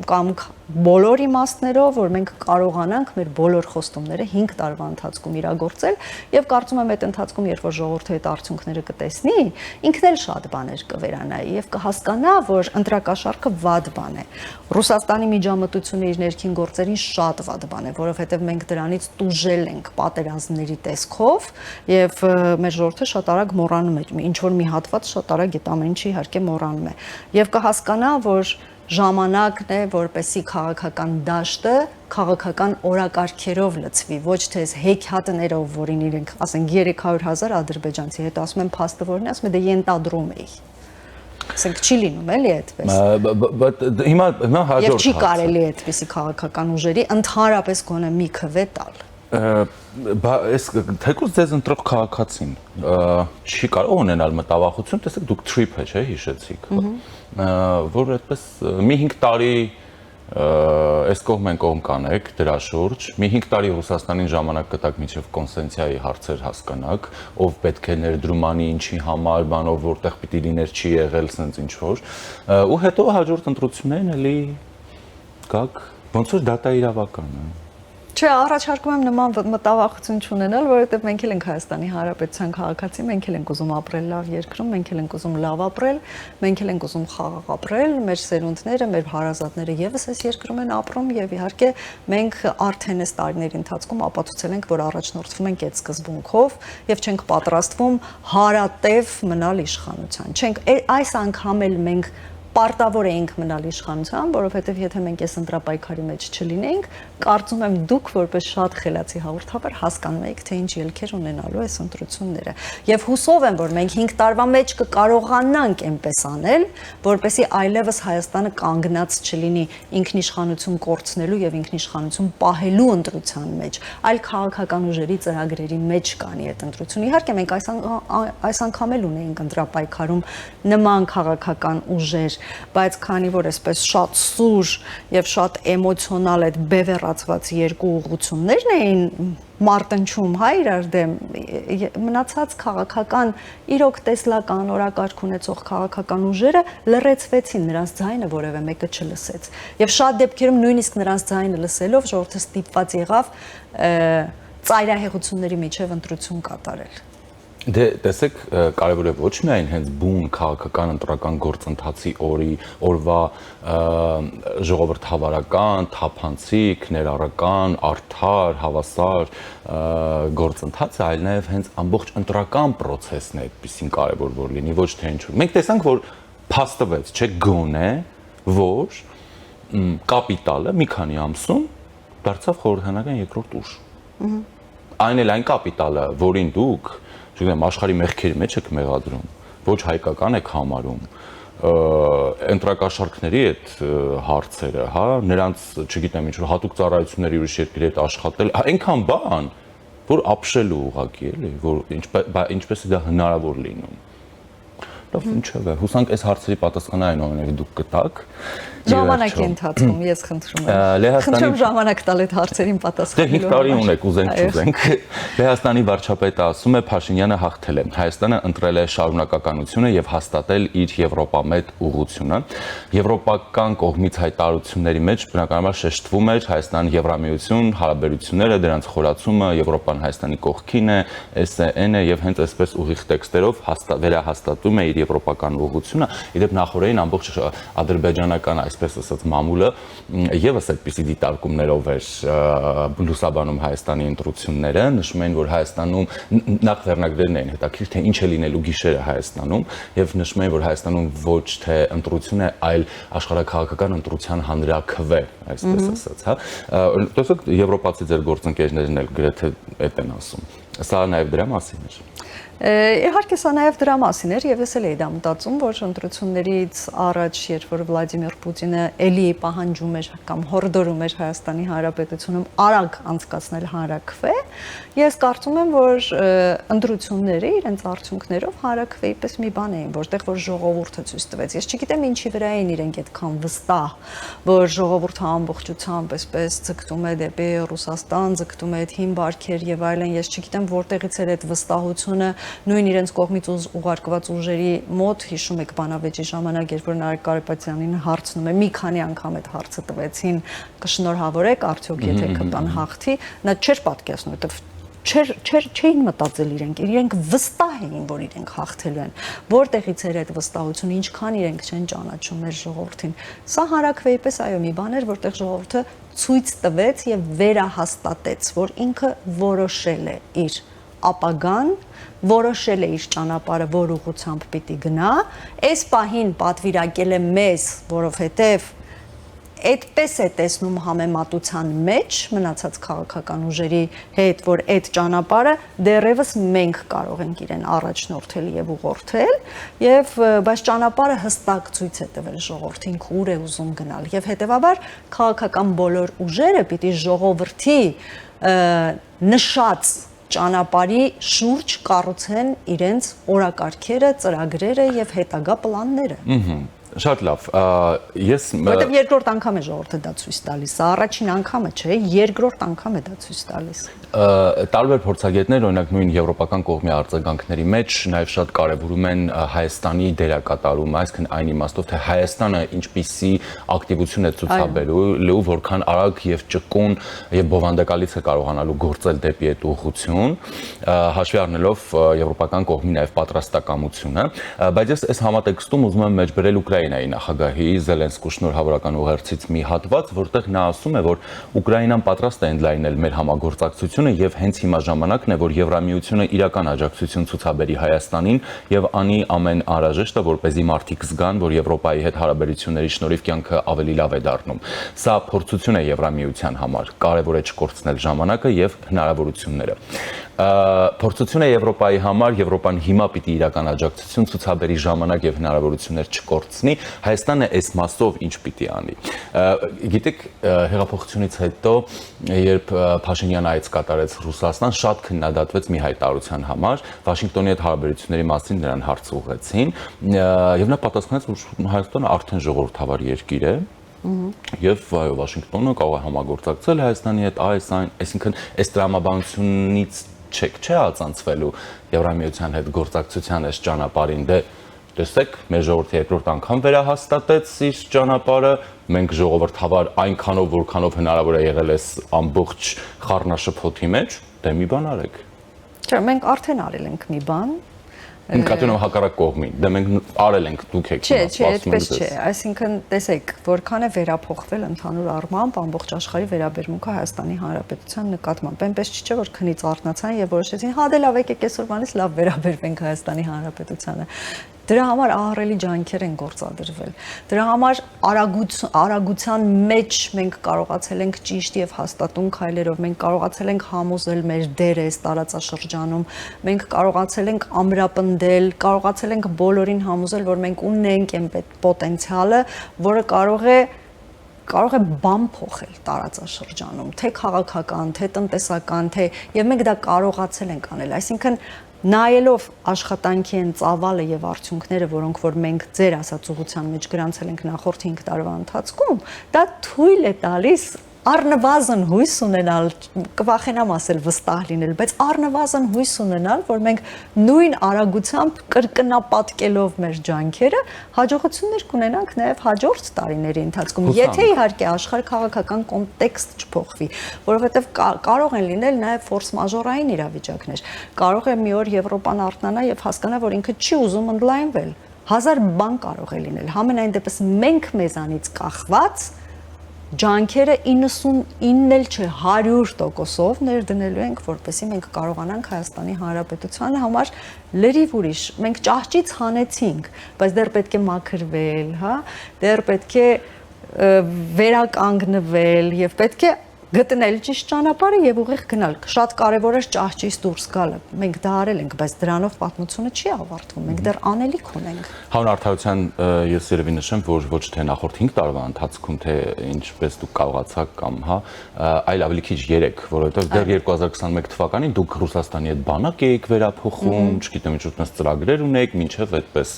կամք բոլոր իմաստներով, որ մենք կարողանանք մեր բոլոր խոստումները 5 տարվա ընթացքում իրագործել եւ կարծում եմ այդ ընթացքում երբ որ ժողովուրդը այդ արդյունքները կտեսնի, ինքն էլ շատ բաներ կվերանայի եւ կհասկանա, որ ընտրակաշառքը վատ բան է։ Ռուսաստանի միջամտությունը իր ներքին գործերին շատ վատ բան է, որովհետեւ մենք դրանից տուժել ենք պատերազմների տեսքով եւ մեր ժողովուրդը շատ արագ մոռանում է, ինչ որ մի հատված շատ արագ այդ ամեն ինչը իհարկե մոռանում է եւ կհասկանա, որ ժամանակն է, որպեսի քաղաքական դաշտը քաղաքական օրակարգերով լցվի, ոչ թե հեքիաթներով, որին իրենք, ասենք 300,000 ադրբեջանցի, հետո ասում են փաստը որն է, ասում են դե ենթադրում էի։ Ասենք չի լինում էլի այդպես։ Հիմա հաջորդ եւ չի կարելի այդպիսի քաղաքական ուժերի ընդհանրապես գոնե մի քվե տալ։ Այս թեկուզ ձեզ ընտրող քաղաքացին չի կարող ունենալ մտավախություն, տեսեք դուք trip-ը չէ հիշեցիք, որ այդպես մի 5 տարի այս կողմեն կողմ կանեք դրա շուրջ, մի 5 տարի Ռուսաստանին ժամանակ կտակ մինչև կոնսենսիայի հարցեր հասկանաք, ով պետք է ներդրումանի ինչի համար, բանով որտեղ պիտի լիներ չի եղել, սենց ինչ որ, ու հետո հաջորդ ընտրություններին էլի գաք, ոնց որ դատա իրավական է։ Չէ, առաջարկում եմ նման մտավախություն չունենալ, որովհետև մենք էլ ենք Հայաստանի Հանրապետության քաղաքացի, մենք էլ ենք ուզում ապրել լավ երկրում, մենք էլ ենք ուզում լավ ապրել, մենք էլ ենք ուզում խաղաղ ապրել, մեր սերունդները, մեր հարազատները եւս այս երկրում են ապրում եւ իհարկե մենք արդեն այս տարիների ընթացքում ապացուցել ենք, որ առաջնորդվում ենք այդ սկզբունքով եւ չենք պատրաստվում հարատև մնալ իշխանության։ Չենք այս անգամ էլ մենք պարտավոր էինք մնալ իշխանության, որովհետև եթե մենք այս ընտրապայքարի մեջ չլինենք, կարծում եմ դուք որպես շատ խելացի հաղորդավար հասկանում եք, թե ինչ ելքեր ունենալու այս ընտրությունները։ Եվ հուսով եմ, որ մենք 5 տարվա մեջ կկարողանանք այնպես անել, որպեսզի այլևս Հայաստանը կանգնած չլինի ինքնիշխանություն կորցնելու եւ ինքնիշխանություն պահելու ընտրության մեջ, այլ քաղաքական ուժերի ծրագրերի մեջ կանի այդ ընտրությունը։ Իհարկե մենք այս անգամ էլ ունեինք ընտրապայքարում նման քաղաքական ուժեր, բայց քանի որ այսպես շատ սուր եւ շատ էմոցիոնալ այդ բևեռացված երկու ուղղություններն էին մարտնչում, հա, իրար դեմ, մնացած քաղաքական իրոք տեսլական օրակարգ ունեցող քաղաքական ուժերը լռեցվեցին, նրանց ձայնը որևէ մեկը չլսեց։ Եվ շատ դեպքերում նույնիսկ նրանց ձայնը լսելով ժողովուրդը ստիպված եղավ ծայրահեղությունների միջև ընտրություն կատարել։ Դե տեսեք, կարևոր է ոչ միայն հենց բուն քաղաքական ընտրական գործընթացի օրվա ժողովրդավարական, թափանցիկ, ներառական, արդար, հավասար գործընթացը, այլ նաև հենց ամբողջ ընտրական process-ն է այդպեսին կարևոր որ լինի, ոչ թե ինչ-որ։ Մենք տեսանք, որ փաստվեց, չէ՞ գոնե, որ կապիտալը մի քանի ամսում դարձավ խորհրդանական երկրորդ ուժ։ Այն էլ այն կապիտալը, որին դուք աշխարհի մեղքերի մեջ եք մեղադրում, ոչ հայկական եք համարում, ընտրակաշառքների այդ հարցերը, հա, նրանց, չգիտեմ, ինչ որ հատուկ ծառայությունների ուրիշ երկրի հետ աշխատել, այնքան բան, որ ապշելու ուղղակի էլի, որ ինչպես է դա հնարավոր լինում։ Լավ, ինչևէ, հուսանք այս հարցերի պատասխանը այնուամենայնիվ դուք կտաք։ Ժամանակի ընթացքում ես խնդրում եմ։ Խնդրում ժամանակ տալ այդ հարցերին պատասխանելու։ Դե 5 տարի ունեք, ուզենք չուզենք։ Լեհաստանի վարչապետը ասում է Փաշինյանը հաղթել է։ Հայաստանը ընտրել է շարունակականությունը եւ հաստատել իր եվրոպամետ ուղղությունը։ Եվրոպական կողմից հայտարարությունների մեջ բնականաբար շեշտվում էր Հայաստան-Եվրամիություն հարաբերությունները, դրանց խորացումը, Եվրոպան Հայաստանի կողքին է, SN-ը եւ հենց այսպես ուղիղ տեքստերով վերահաստատում է իր եվրոպական ուղղությունը։ Իդեպ նախորդին ամբողջ ադրբեջանական այսպես ասած մամուլը եւս այդպիսի դիտարկումներով էր լուսաբանում Հայաստանի ընտրությունները, նշում էին, որ Հայաստանում նախ վերնագրերն էին հետաքրքիր, թե ինչ է լինելու գիշերը Հայաստանում եւ նշում էին, որ Հայաստանում ոչ թե ընտրություն է, այլ աշխարհաքաղաքական ընտրության հանրաքվե, այսպես ասած, հա։ Տեսեք, եվրոպացի ձեր գործընկերներն էլ գրեթե այդ են ասում։ Սա նաեւ դրա մասին էր։ Իհարկե սա նաև դրա մասին էր եւ ես էլ էի դա մտածում, որ ընտրություններից առաջ, երբ որ Վլադիմիր Պուտինը էլի պահանջում էր կամ հորդորում էր Հայաստանի Հանրապետությունում արագ անցկացնել հանրաքվե, ես կարծում եմ, որ ընտրությունները իրենց արդյունքներով հանրաքվեի պես մի բան էին, որտեղ որ ժողովուրդը ցույց տվեց։ Ես չգիտեմ ինչի վրա էին իրենք այդքան վստահ, որ ժողովուրդը ամբողջությամբ այսպես ձգտում է դեպի Ռուսաստան, ձգտում է այդ հին բարքեր եւ այլն, ես չգիտեմ որտեղից էր այդ վստահությունը նույն իրենց կողմից ուղարկված ուժերի մոտ, հիշում եք բանավեճի ժամանակ, երբ որ Նարեկ Կարապետյանին հարցնում է, մի քանի անգամ այդ հարցը տվեցին, կշնորհավորեք, արդյոք եթե ԿՊ-ն հաղթի, նա չէր պատկերացնում, որովհետև չէին մտածել իրենք վստահ էին, որ իրենք հաղթելու են, որտեղից էր այդ վստահությունը, ինչքան իրենք չեն ճանաչում մեր ժողովրդին։ Սա հանրաքվեի պես այո մի բան էր, որտեղ ժողովուրդը ցույց տվեց եւ վերահաստատեց, որ ինքը որոշել է իր ապագան, որոշել է իր ճանապարհը, որ ուղղությամբ պիտի գնա, այս պահին պատվիրակել է մեզ, որովհետև այդպես է տեսնում համեմատության մեջ մնացած քաղաքական ուժերի հետ, որ այդ ճանապարհը դեռևս մենք կարող ենք իրեն առաջնորդել եւ ուղղորդել, եւ բայց ճանապարհը հստակ ցույց է տվել ժողովրդին ուր է ուզում գնալ, եւ հետեւաբար քաղաքական բոլոր ուժերը պիտի ժողովրդի նշած ճանապարհի շուրջ կառուցեն իրենց օրակարգերը, ծրագրերը եւ հետագա պլանները։ Շատ լավ, ես որտեղ երկրորդ անգամ է ժողովուրդը դա ցույց տալիս, առաջին անգամը չէ, երկրորդ անգամ է դա ցույց տալիս։ Տարբեր փորձագետներ, օրինակ նույն եվրոպական կողմի արձագանքների մեջ նաև շատ կարևորում են Հայաստանի դերակատարումը, այսինքն այն իմաստով, թե Հայաստանը ինչպիսի ակտիվություն է ցուցաբերելու, որքան արագ եւ ճկուն եւ բովանդակալից է կարողանալու գործել դեպի այդ ուղղություն, հաշվի առնելով եվրոպական կողմի նաև պատրաստակամությունը, բայց ես այս համատեքստում ուզում եմ մեջբերել Ուկրաինայի նախագահի Զելենսկու շնորհավորական ուղերձից մի հատված, որտեղ նա ասում է, որ Ուկրաինան պատրաստ է ընդլայնել մեր համագործակցությունը եւ հենց հիմա ժամանակն է, որ Եվրամիությունը իրական աջակցություն ցուցաբերի Հայաստանին եւ անի ամեն անհրաժեշտը, որպեսզի մարդիկ զգան, որ Եվրոպայի հետ հարաբերությունների շնորհիվ կյանքը ավելի լավ է դառնում։ Սա փորձություն է Եվրամիության համար, կարևոր է չկորցնել ժամանակը եւ հնարավորությունները։ Փորձություն է Եվրոպայի համար, Եվրոպան հիմա պիտի իրական աջակցություն ցուցաբերի, ժամանակ եւ հնարավորություններ չկորցնի, Հայաստանը այս մասով ինչ պիտի անի։ Գիտեք, հեղափոխությունից հետո, երբ Փաշինյանը այց կատարեց Ռուսաստան, շատ քննադատվեց մի հայտարարության համար, Վաշինգտոնի հետ հարաբերությունների մասին նրան հարց ուղղեցին, եւ նա պատասխանեց, որ Հայաստանը արդեն ժողովրդավար երկիր է, եւ Վաշինգտոնը կարող է համագործակցել Հայաստանի հետ, այսինքն այս տրամաբանությունից չէ ածանցվելու Եվրամիության հետ գործակցության այս ճանապարհին, դե տեսեք, մեր ժողովրդի երկրորդ անգամ վերահաստատեց իր ճանապարհը, մենք ժողովրդավար այնքանով, որքանով հնարավոր է եղել այս ամբողջ խառնաշփոթի մեջ, դե մի բան արեք։ Չէ, մենք արդեն արել ենք մի բան։ Նկատի ունեմ հակառակ կողմին, դե մենք արել ենք, դուք եք Չէ, այդպես չէ, այսինքն տեսեք, որքան է վերափոխվել ընդհանուր առմամբ ամբողջ աշխարհի վերաբերմունքը Հայաստանի Հանրապետության նկատմամբ, այնպես չէ, որ քնից արթնացան եւ որոշեցին, հա դե լավ եկեք այսօրվանից լավ վերաբերվենք Հայաստանի Հանրապետությանը։ Դրա համար ահռելի ջանքեր են գործադրվել։ Դրա համար արագության մեջ մենք կարողացել ենք ճիշտ եւ հաստատուն քայլերով, մենք կարողացել ենք համոզել մեր դերը այս տարածաշրջանում, մենք կարողացել ենք ամրապնդել, կարողացել ենք բոլորին համոզել, որ մենք ունենք այն պոտենցիալը, որը կարող է կարող է բան փոխել տարածաշրջանում, թե քաղաքական, թե տնտեսական, թե եւ մենք դա կարողացել ենք անել, այսինքն նայելով աշխատանքի են ծավալը եւ արդյունքները, որոնք որ մենք ձեր ասած ուղղության մեջ գրանցել ենք նախորդ 5 տարվա ընթացքում, դա թույլ է տալիս առնվազն հույս ունենալ, կվախենամ ասել վստահ լինել, բայց առնվազն հույս ունենալ, որ մենք նույն արագությամբ կրկնապատկելով մեր ջանքերը հաջողություններ կունենանք նաև հաջորդ տարիների ընթացքում, եթե իհարկե աշխարհ-քաղաքական կոնտեքստ չփոխվի, որովհետև կարող են լինել նաև ֆորս մաժորային իրավիճակներ, կարող է մի օր Եվրոպան արթնանա եւ հասկանա, որ ինքը չի ուզում ընդլայնվել, հազար բան կարող է լինել, համենայն դեպս մենք մեզանից կախված ջանքերը 99 էլ չէ 100% ներդնելու ենք, որպեսզի մենք կարողանանք Հայաստանի Հանրապետության համար լրիվ ուրիշ, մենք ճահճից հանեցինք, բայց դեռ պետք է մաքրվել, հա, դեռ պետք է վերականգնվել եւ պետք է գտնել ճիշտ ճանապարհը եւ ուղիղ գնալ։ Շատ կարեւոր է ճահճից դուրս գալը։ Մենք դա արել ենք, բայց դրանով պատմությունը չի ավարտվում։ Մենք դեռ անելիք ունենք։ Հանուն արդարության ես երևի նշեմ, որ ոչ թե նախորդ 5 տարվա ընթացքում, թե ինչպես դուք կարողացաք կամ, հա, այլ ավելի քիչ 3, որովհետեւ դեռ 2021 թվականին դուք Ռուսաստանի հետ բանակ էիք վերափոխում, չգիտեմ ինչ ուտես ծրագրեր ունեիք, մինչեւ այդպես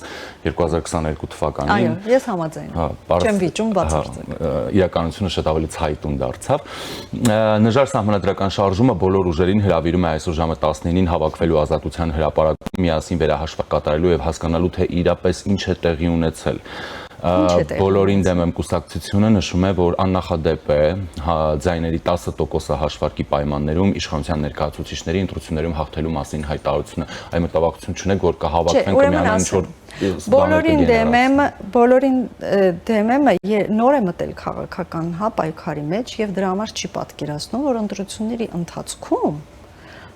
2022 թվականին։ Այո, ես համաձայն եմ։ Չեմ վիճում բացարձակ։ Իրականությունը շատ ավելի ցայտուն դարձավ։ Նժար սահմանադրական շարժումը բոլոր ուժերին հրավիրում է այսօր ժամը 19-ին հավաքվելու ազատության հրապարակում միասին վերահաշվար կատարելու եւ հասկանալու թե իրապես ինչ է տեղի ունեցել։ Բոլորին դեմ եմ կուսակցությունը նշում է, որ աննախադեպ է ձայների 10% հաշվարկի պայմաններում իշխանության ներկայացուցիչների ընտրություններում հաղթելու մասին հայտարարությունը, այ մտավախություն չունեք, որ կհավաքվեն կմիանան ինչ-որ բոլորին դեմ եմ, նոր է մտել քաղաքական պայքարի մեջ եւ դրա համար չի պատկերացնում, որ ընտրությունների ընթացքում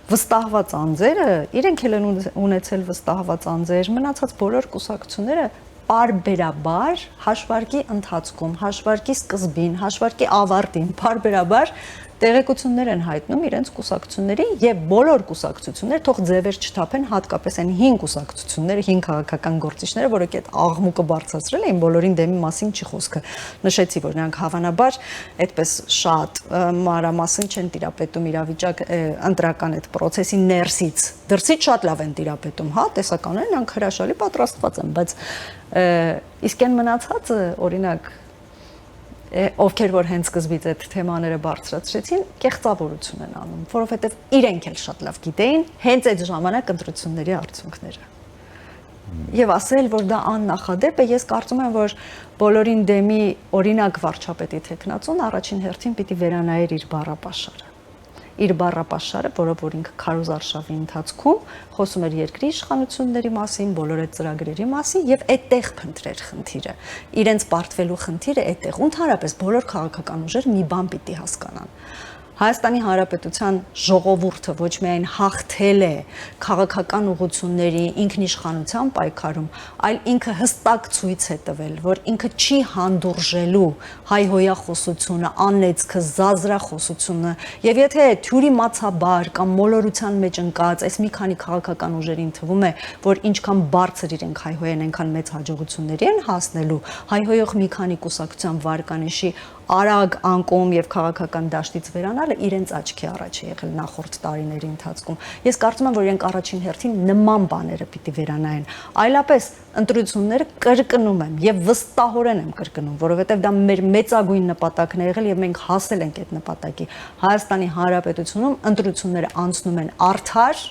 վստահված անձերը, իրենք էլ են ունեցել վստահված անձեր, մնացած բոլոր կուսակցությունները պարբերաբար հաշվարկի ընթացքում, հաշվարկի սկզբին, հաշվարկի ավարտին, պարբերաբար տեղեկություններ են հայտնում իրենց կուսակցությունների եւ բոլոր կուսակցությունները թող ձևեր չթափեն, հատկապես այն 5 կուսակցությունները, 5 քաղաքական գործիչները, որոնք այդ աղմուկը բարձրացրել էին, բոլորին դեմի մասին չի խոսքը։ Նշեցի, որ նրանք հավանաբար այդպես շատ մանրամասն չեն տիրապետում իրավիճակ ընտրական այդ process-ի ներսից, դրսից շատ լավ են տիրապետում, հա, տեսականորեն նրանք հրաշալի պատրաստված են, բայց իսկ այն մնացածը, օրինակ ովքեր որ հենց սկզբից այդ թեմաները բարձրացրեցին, կեղծավորություն են անում, որովհետև իրենք էլ շատ լավ գիտեին հենց այդ ժամանակ ընտրությունների արդյունքները։ Եվ ասել, որ դա աննախադեպ է, ես կարծում եմ, որ բոլորին դեմի օրինակ վարչապետի թեկնածուն առաջին հերթին պիտի վերանայեր իր բառապաշարը։ Իր բառապաշարը, որով որ ինքը քարոզարշավի ընթացքում խոսում էր երկրի իշխանությունների մասին, բոլոր այդ ծրագրերի մասին եւ այդտեղ փնտրեր խնդիրը։ Իրենց պարտվելու խնդիրը այդտեղ։ Ընդհանրապես բոլոր քաղաքական ուժեր մի բան պիտի հասկանան։ Հայաստանի Հանրապետության ժողովուրդը ոչ միայն հաղթել է քաղաքական ուղղությունների ինքնիշխանության պայքարում, այլ ինքը հստակ ցույց է տվել, որ ինքը չի հանդուրժելու հայհոյախոսությունը, անեծքը, զազրախոսությունը, եւ եթե թյուրի մացաբար կամ մոլորության մեջ ընկած այս մի քանի քաղաքական ուժերին թվում է, որ ինչքան բարձր իրենք հայհոյեն, այնքան մեծ հաջողությունների են հասնելու, հայհոյող մի քանի կուսակցության վարկանիշի արագ անկում եւ քաղաքական դաշտից վերանալը իրենց աչքի առաջ է եղել նախորդ տարիների ընթացքում։ Ես կարծում եմ, որ իրենք առաջին հերթին նման բաները պիտի վերանայեն։ Այլապես ընտրությունները կրկնում եմ եւ վստահորեն եմ կրկնում, որովհետեւ դա մեր մեծագույն նպատակն է եղել եւ մենք հասել ենք այդ նպատակի։ Հայաստանի Հանրապետությունում ընտրությունները անցնում են արդար,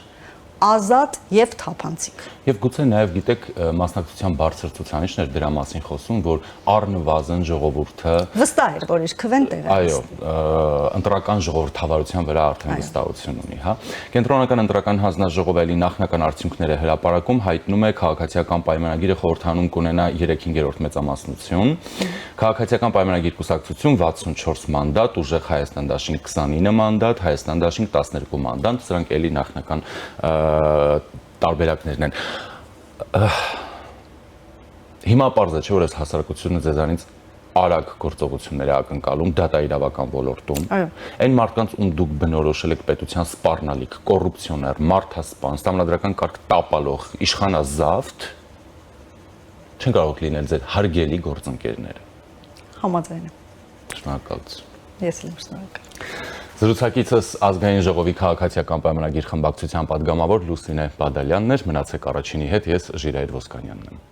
ազատ եւ թափանցիկ։ Եվ գուցե նաև գիտեք մասնակցության բարձր ցուցանիշներ դրա մասին խոսում, որ առնվազն ժողովուրդը վստահ էր, որ իր քվեն տեղ է։ Այո, ընտրական ժողովրդավարության վրա արդեն վստահություն ունի, հա։ Կենտրոնական ընտրական հանձնաժողովի նախնական արդյունքները հրապարակում հայտնում է քաղաքացիական պայմանագիրը խորհրդանում կունենա 3/5 մեծամասնություն, քաղաքացիական պայմանագիր կուսակցություն 64 մանդատ, ուժեղ Հայաստան դաշինք 29 մանդատ, Հայաստան դաշինք 12 մանդատ, սրանք էլի նախնական տարբերակներն են։ Հիմա պարզ է, չէ՞ որ այս հասարակությունը ձեզանից արագ գործողություններ է ակնկալում դատաիրավական ոլորտում։ Այն մարդկանց, ում դուք բնորոշել եք պետության սպառնալիք, կոռուպցիոներ, մարդասպան, սահմանադրական կարգ տապալող, իշխանազավթ, չեն կարող լինել ձեր հարգելի գործընկերները։ Համաձայն եմ։ Շնորհակալություն։ Ես էլ շնորհակալ։ Զրուցակիցս ազգային ժողովի քաղաքացիական պայմանագիր խմբակցության պատգամավոր Լուսինե Բադալյանն էր, մնացեք առաջինի հետ, ես Ժիրայր Ոսկանյանն եմ։